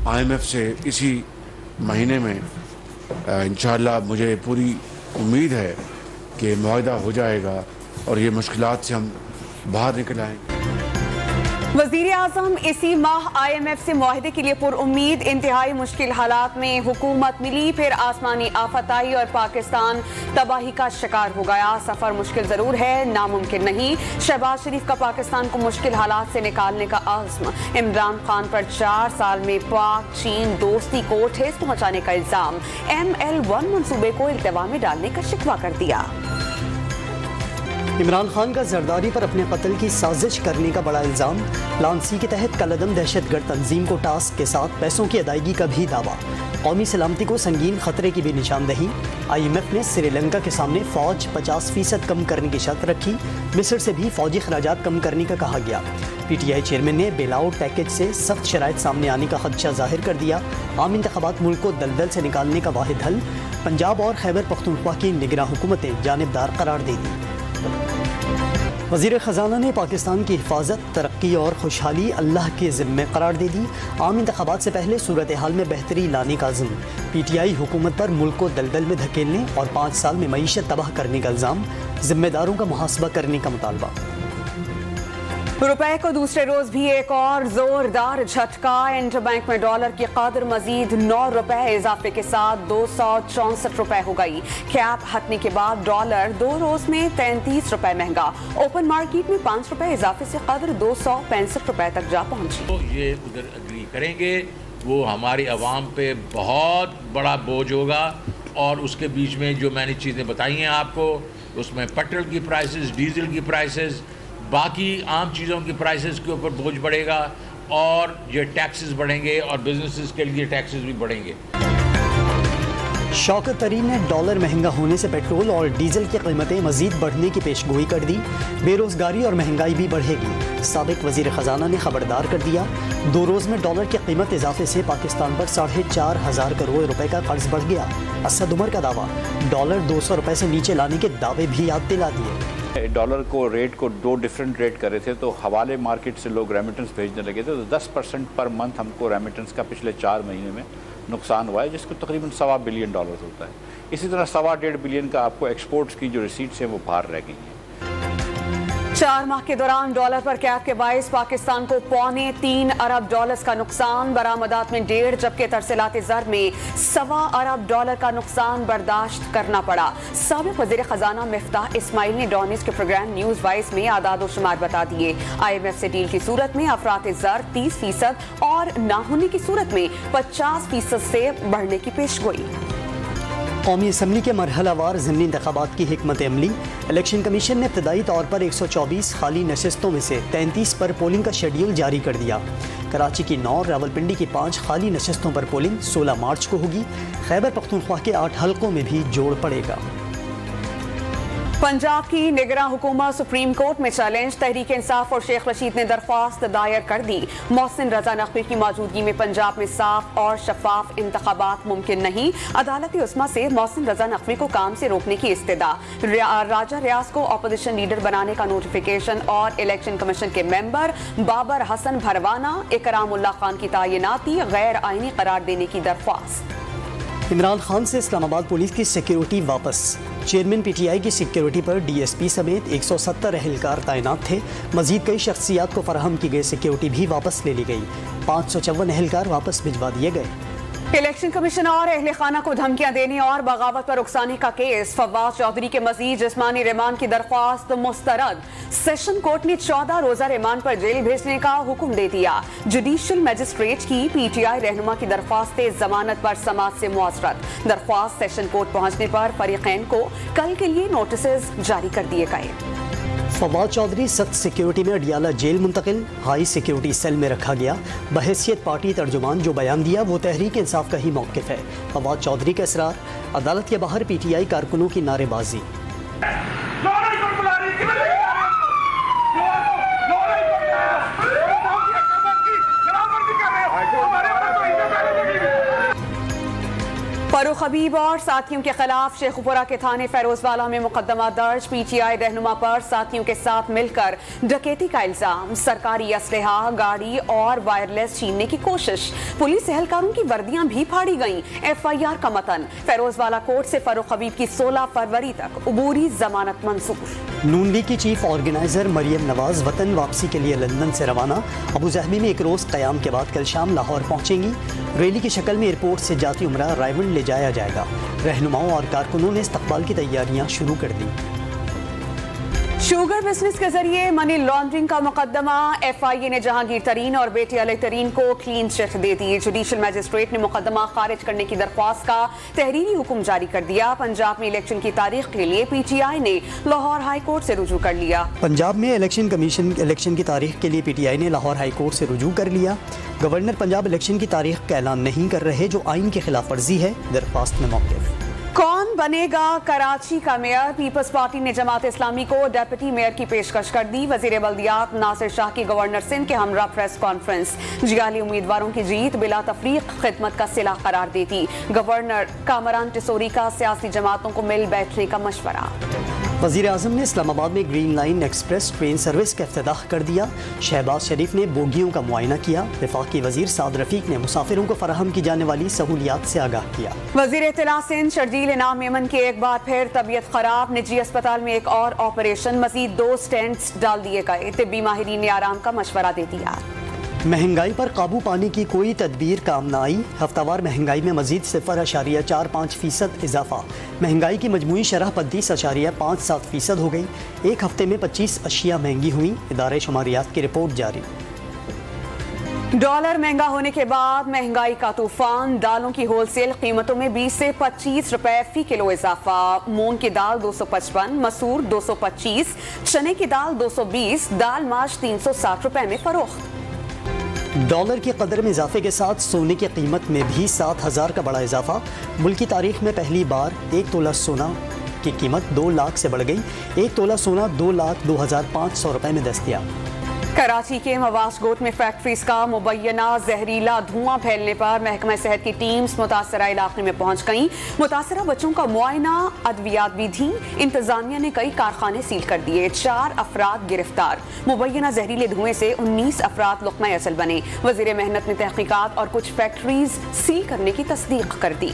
IMF से इसी महीने में इंशाअल्लाह मुझे पूरी उम्मीद है कि मुआहदा हो जाएगा और ये मुश्किलात से हम बाहर निकल आएंगे। वज़ीर आज़म इसी माह IMF से मुआहदे के लिए पुरउम्मीद। इंतहाई मुश्किल हालात में हुकूमत मिली, फिर आसमानी आफत आई और पाकिस्तान तबाही का शिकार हो गया। सफर मुश्किल जरूर है, नामुमकिन नहीं। शहबाज शरीफ का पाकिस्तान को मुश्किल हालात से निकालने का आज़्म। इमरान खान पर 4 साल में पाक चीन दोस्ती को ठेस पहुंचाने का इल्जाम। ML1 मंसूबे को इल्तवा में डालने का शिकवा कर दिया। इमरान खान का जरदारी पर अपने कत्ल की साजिश करने का बड़ा इल्ज़ाम। प्लान सी के तहत कलअदम दहशतगर्द तंजीम को टास्क के साथ पैसों की अदायगी का भी दावा। कौमी सलामती को संगीन खतरे की भी निशानदही। IMF ने श्रीलंका के सामने फ़ौज 50% कम करने की शर्त रखी। मिस्र से भी फ़ौजी खराजात कम करने का कहा गया। PTI चेयरमैन ने बेलआउट पैकेज से सख्त शराइत सामने आने का खदशा जाहिर कर दिया। आम इंतखाबात मुल्क को दलदल से निकालने का वाहिद हल। पंजाब और खैबर पख्तूनख्वा की निगरां हुकूमतें जानिबदार करार दे दी। वज़ीर ख़जाना ने पाकिस्तान की हिफाजत, तरक्की और खुशहाली अल्लाह के ज़िम्मे करार दे दी। आम इंतखाबात से पहले सूरत हाल में बेहतरी लाने का अज़्म। PTI हुकूमत पर मुल्क को दलदल में धकेलने और 5 साल में मईशत तबाह करने का इल्ज़ाम। ज़िम्मेदारों का मुहासबा करने का मुतालबा। रुपए को दूसरे रोज भी एक और जोरदार झटका। इंटरबैंक में डॉलर की कदर मजीद 9 रुपए इजाफे के साथ 264 रुपए हो गई। कैप हटने के बाद डॉलर 2 रोज में 33 रुपए महंगा। ओपन मार्केट में 5 रुपए इजाफे से कदर 265 रुपए तक जा पहुंची। तो ये उधर अग्री करेंगे, वो हमारी आवाम पे बहुत बड़ा बोझ होगा। और उसके बीच में जो मैंने चीज़ें बताई हैं आपको, उसमें पेट्रोल की प्राइसेस, डीजल की प्राइसेस, बाकी आम चीज़ों की प्राइसेस के ऊपर बोझ बढ़ेगा और ये टैक्सेस बढ़ेंगे और बिजनेसेस के लिए टैक्सेस भी बढ़ेंगे। शौकत तरीन ने डॉलर महंगा होने से पेट्रोल और डीजल की कीमतें मजीद बढ़ने की पेशगोई कर दी। बेरोजगारी और महंगाई भी बढ़ेगी। साबिक वज़ीर ख़जाना ने खबरदार कर दिया। 2 रोज़ में डॉलर की कीमत इजाफे से पाकिस्तान पर 4,500 करोड़ रुपए का कर्ज बढ़ गया। असद उमर का दावा, डॉलर 200 रुपए से नीचे लाने के दावे भी याद दिला दिए। डॉलर को रेट को 2 डिफरेंट रेट कर रहे थे, तो हवाले मार्केट से लोग रेमिटेंस भेजने लगे थे, तो 10% पर मंथ हमको रेमिटेंस का पिछले 4 महीने में नुकसान हुआ है, जिसको तकरीबन $1.25 बिलियन होता है। इसी तरह 1.25 बिलियन का आपको एक्सपोर्ट्स की जो रिसीट्स हैं वो बाहर रह गई हैं। 4 माह के दौरान डॉलर पर कैप के बाइस पाकिस्तान को $3.25 अरब का नुकसान। बरामदात में 1.5 जबकि तरसीलात ज़र में $1.25 अरब का नुकसान बर्दाश्त करना पड़ा। साबिक वज़ीर ख़जाना मिफ्ताह इस्माइल ने डॉनिस के प्रोग्राम न्यूज़ वाइस में आदाद व शुमार बता दिए। IMF से डील की सूरत में अफरात ज़र 30% और ना होने की सूरत में 50% से बढ़ने की पेशगोई। कौमी असम्बली के मरहलावार ज़िमनी इंतखाबात की हिकमत अमली। इलेक्शन कमीशन ने इब्तदाई तौर पर 124 खाली नशस्तों में से 33 पर पोलिंग का शेड्यूल जारी कर दिया। कराची की 9, रावलपिंडी की 5 खाली नशस्तों पर पोलिंग 16 मार्च को होगी। खैबर पख्तूनख्वा के 8 हलकों में भी जोड़ पड़ेगा। पंजाब की निगरां हुकूमत सुप्रीम कोर्ट में चैलेंज। तहरीक इंसाफ और शेख रशीद ने दरख्वास्त दायर कर दी। मोहसिन रजा नकवी की मौजूदगी में पंजाब में साफ और शफाफ इंतखाबात मुमकिन नहीं। अदालत उस्मा से मोहसिन रजा नकवी को काम से रोकने की इस्तदा। राजा रियाज को अपोजिशन लीडर बनाने का नोटिफिकेशन और इलेक्शन कमीशन के मेंबर बाबर हसन भरवाना, इकरामुल्लाह खान की तैनाती गैर आईनी करार देने की दरख्वास्त। इमरान खान से इस्लामाबाद पुलिस की सिक्योरिटी वापस। चेयरमैन PTI की सिक्योरिटी पर DSP समेत 170 एहलकार तैनात थे। मजीद कई शख्सियात को फराहम की गई सिक्योरिटी भी वापस ले ली गई। 554 एहलकार वापस भिजवा दिए गए। इलेक्शन कमीशन और अहले खाना को धमकियां देने और बगावत पर उकसाने का केस। फवाद चौधरी के मजीद जिस्मानी रिमांड की दरख्वास्त मुस्तरद। सेशन कोर्ट ने 14 रोजा रिमांड पर जेल भेजने का हुक्म दे दिया। जुडिशियल मजिस्ट्रेट की PTI रहनुमा की दरख्वास्त जमानत पर समाअत से मुआसरत। दरख्वास्त सेशन कोर्ट पहुंचने पर फरीकैन को कल के लिए नोटिस जारी कर दिए गए। फवाद चौधरी सख्त सिक्योरिटी में अडियाला जेल मुंतकिल। हाई सिक्योरिटी सेल में रखा गया। बहैसियत पार्टी तर्जुमान जो बयान दिया वो तहरीक इंसाफ का ही मौक़िफ़ है। फवाद चौधरी का इसरार। अदालत के बाहर PTI कारकुनों की नारेबाजी। फरूख हबीब और साथियों के खिलाफ शेखुपुरा के थाने फेरोजवाला में मुकदमा दर्ज। पीटीआई रहनुमा पर साथियों के साथ मिलकर डकैती का इल्जाम। सरकारी असलहा, गाड़ी और वायरलेस छीनने की कोशिश। पुलिस एहलकारों की वर्दियां भी फाड़ी गईं। FIR का मतन, फेरोजवाला कोर्ट से फरूख हबीब की 16 फरवरी तक उबूरी जमानत मंजूर। नून लीग की चीफ ऑर्गेनाइजर मरियम नवाज वतन वापसी के लिए लंदन से रवाना। अबूजहबी में एक रोज कयाम के बाद कल शाम लाहौर पहुंचेंगी। रैली की शक्ल में एयरपोर्ट से जाती उम्रा रायवंड ले जाया जाएगा। रहनुमाओं और कारकुनों ने इस्तकबाल की तैयारियां शुरू कर दी। शुगर बिजनेस के जरिए मनी लॉन्ड्रिंग का मुकदमा। FIA ने जहांगीर तरीन और बेटे अली तरीन को क्लीन चिट दे दी। जुडिशल मजिस्ट्रेट ने मुकदमा खारिज करने की दरख्वास्त का तहरीरी हुक्म जारी कर दिया। पंजाब में इलेक्शन की तारीख के लिए PTI ने लाहौर हाई कोर्ट से रुजू कर लिया। पंजाब में इलेक्शन की तारीख के लिए PTI ने लाहौर हाई कोर्ट से रुजू कर लिया। गवर्नर पंजाब इलेक्शन की तारीख का ऐलान नहीं कर रहे, जो आइन की खिलाफ वर्जी है। दरख्वास्त में मौक़िफ़। कौन बनेगा कराची का मेयर? पीपल्स पार्टी ने जमात इस्लामी को डेप्यूटी मेयर की पेशकश कर दी। वजीर बल्दियात नासिर शाह की गवर्नर सिंध के हमरा प्रेस कॉन्फ्रेंस। जियाली उम्मीदवारों की जीत बिला तफरीक खिदमत का सिला करार देती। गवर्नर कामरान टिसोरी का सियासी जमातों को मिल बैठने का मशवरा। वज़ीर आज़म ने इस्लामाबाद में green line express train service का इफ्तिताह कर दिया। शहबाज शरीफ ने बोगियों का मुआयना किया। वफाकी वज़ीर साद रफ़ीक ने मुसाफिरों को फराहम की जाने वाली सहूलियात से आगाह किया। वज़ीर इत्तला सिंध शर्जील इनाम मेमन की एक बार फिर तबीयत खराब। निजी अस्पताल में एक और ऑपरेशन। मजीद 2 स्टेंट्स डाल दिए गए। तिब्बी माहिरीन ने आराम का मशवरा दे दिया। महंगाई पर काबू पाने की कोई तदबीर काम न आई। हफ्तावार महंगाई में मजीद 0.45% इजाफा। महंगाई की मजमूई शरह 35.57% हो गई। एक हफ्ते में 25 अशिया महंगी हुई। इदारे शुमारियात की रिपोर्ट जारी। डॉलर महंगा होने के बाद महंगाई का तूफान। दालों की होलसेल कीमतों में 20 से 25 रुपए फी किलो इजाफा। मूंग की दाल 255, मसूर 225, चने की दाल 220, दाल माश 360 रुपए में फरोख्त। डॉलर की कदर में इजाफे के साथ सोने की कीमत में भी 7,000 का बड़ा इजाफा। मुल्क की तारीख में पहली बार 1 तोला सोना की कीमत 2 लाख से बढ़ गई। 1 तोला सोना 2,02,500 रुपए में दस्तयाब। कराची के मवाशगोट में फैक्ट्रीज का मुबैना जहरीला धुआं फैलने पर महकमा सेहत की टीम्स मुतासरा इलाके में पहुंच गईं। मुतासरा बच्चों का मुआयना, अद्वियात भी थी। इंतजामिया ने कई कारखाने सील कर दिए। 4 अफराद गिरफ्तार। मुबैना जहरीले धुएं से 19 अफराद लुक़मा असल बने। वज़ीर मेहनत ने तहकीकात और कुछ फैक्ट्रीज सील करने की तस्दीक कर दी।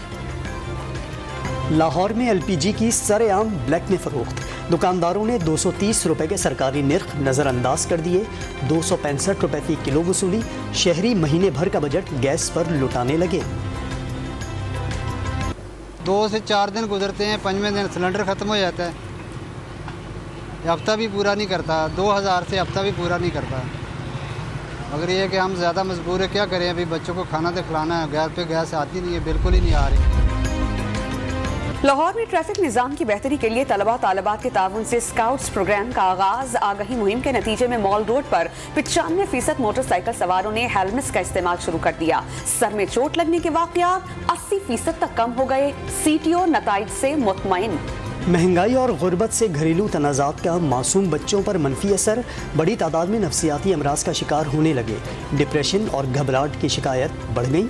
लाहौर में LPG की सरेआम ब्लैक में फरोख्त। दुकानदारों ने 230 रुपए के सरकारी निर्ख नज़रअंदाज कर दिए। 265 रुपए फी किलो वसूली। शहरी महीने भर का बजट गैस पर लुटाने लगे। 2 से 4 दिन गुजरते हैं, 5वें दिन सिलेंडर ख़त्म हो जाता है। हफ्ता भी पूरा नहीं करता। 2000 से हफ्ता भी पूरा नहीं करता। मगर ये है कि हम ज़्यादा मजबूर है, क्या करें। अभी बच्चों को खाना तो खिलाना है। गैस पे गैस आती नहीं है, बिल्कुल ही नहीं आ रही। लाहौर में ट्रैफिक निज़ाम की बेहतरी के लिए तलबा तालिबात के ताउन से स्काउट्स प्रोग्राम का आगाज। आगाही मुहिम के नतीजे में मॉल रोड पर 95% मोटरसाइकिल सवारों ने हेलमेट्स का इस्तेमाल शुरू कर दिया। सर में चोट लगने के वाकयात 80% तक कम हो गए। CTO नताइज से मुतमईन। महंगाई और गुर्बत से घरेलू तनाज़ात का मासूम बच्चों पर मनफी असर। बड़ी तादाद में नफसियाती अमराज का शिकार होने लगे। डिप्रेशन और घबराहट की शिकायत बढ़ गई।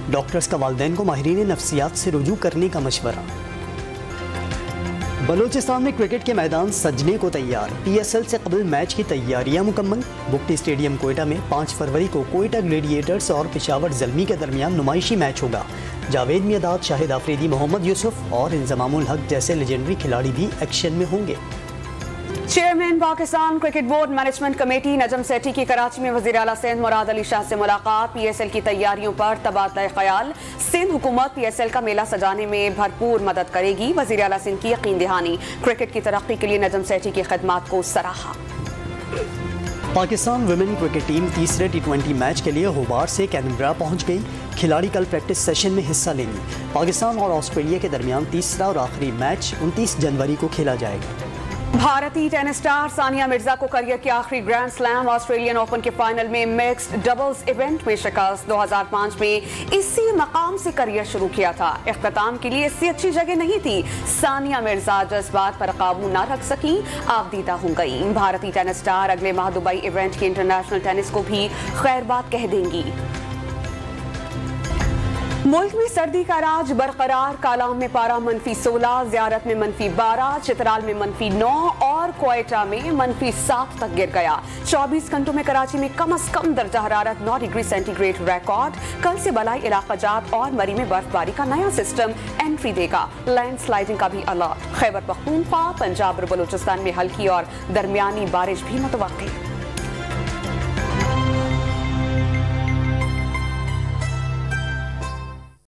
डॉक्टर्स का वालिदैन को माहिरीन नफसियात से रुजू करने का मशवरा। बलूचिस्तान में क्रिकेट के मैदान सजने को तैयार। PSL से कबल मैच की तैयारियां मुकम्मल। बुक्टी स्टेडियम कोयटा में 5 फरवरी को कोयटा ग्लेडिएटर्स और पेशावर ज़ल्मी के दरमियान नुमाइशी मैच होगा। जावेद मियादाद, शाहिद आफरीदी, मोहम्मद यूसुफ और इंजमामुल हक जैसे लेजेंडरी खिलाड़ी भी एक्शन में होंगे। Chairman Pakistan cricket board management committee Najam Sethi की कराची में वज़ीर आला सिंध मुराद अली शाह से मुलाकात। PSL की तैयारियों पर तबादला ख्याल। सिंध हुकूमत PSL का मेला सजाने में भरपूर मदद करेगी। वज़ीर आला सिंध की यकीन दहानी। क्रिकेट की तरक्की के लिए नजम सेठी की खिदमात को सराहा। पाकिस्तान वुमेन क्रिकेट टीम तीसरे T20 मैच के लिए होबार से कैनबरा पहुंच गई। खिलाड़ी कल प्रैक्टिस सेशन में हिस्सा लेंगी। पाकिस्तान और ऑस्ट्रेलिया के दरमियान तीसरा और आखिरी मैच 29 जनवरी को खेला जाएगा। भारतीय टेनिस स्टार सानिया मिर्जा को करियर के आखिरी ग्रैंड स्लैम ऑस्ट्रेलियन ओपन के फाइनल में मिक्स्ड डबल्स इवेंट में शिकस्त। 2005 में इसी मकाम से करियर शुरू किया था। इख्तिताम के लिए इससे अच्छी जगह नहीं थी। सानिया मिर्जा जज्बात पर काबू न रख सकी, आबदीदा हो गई। भारतीय टेनिस स्टार अगले माह दुबई इवेंट के इंटरनेशनल टेनिस को भी खैरबाद कह देंगी। मुल्क में सर्दी का राज बरकरार। कालाम में पारा -16, ज़ियारत में -12, चित्राल में -9 और क्वेटा में -7 तक गिर गया। 24 घंटों में कराची में कम से कम दर्जा हरारत 9 डिग्री सेंटीग्रेड रिकॉर्ड। कल से बलाई इलाका जात और मरी में बर्फबारी का नया सिस्टम एंट्री देगा। लैंडस्लाइडिंग का भी अलर्ट। खैबर पख्तूनख्वा, पंजाब और बलूचिस्तान में हल्की और दरमियानी बारिश भी मुतवक्की।